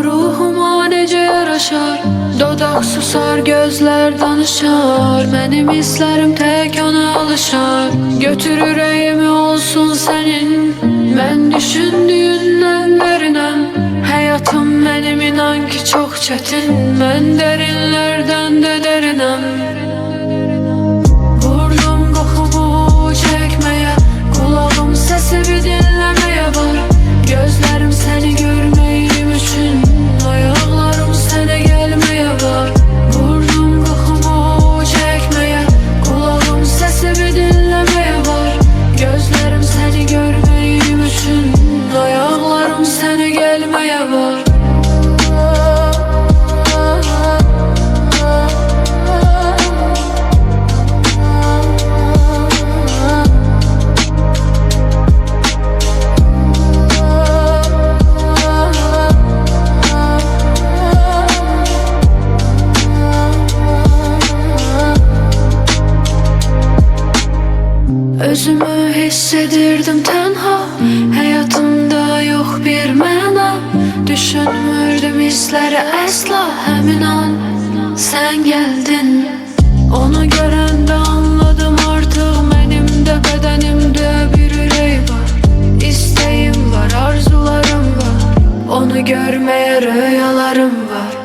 Ruhuma necə yaraşar? Dodaq susar, gözlər danışar. Mənim hisslərim tək ona alışar. Götür ürəyimi olsun sənin. Mən düşündüyündən dərinəm. Həyatım mənim inan ki çox çətin. Mən dərinlərdən də dərinəm. Vurdum qoxumu çəkməyə, qulağım səsini dinləməyə var. Gözlərim səni görməyim üçün, ayaqlarım sənə gəlməyə var. Vurdum qoxumu çəkməyə, qulağım səsini dinləməyə var. Gözlərim səni görməyim üçün, ayaqlarım sənə gəlməyə var. Özümü hiss edirdim tənha, həyatımda yox bir məna. Düşünmürdüm hissləri əsla, həmin an sən gəldin. Onu görəndə anladım artıq, mənim də bədənimdə bir ürək var. İstəyim var, arzularım var, onu görməyə rüyalarım var.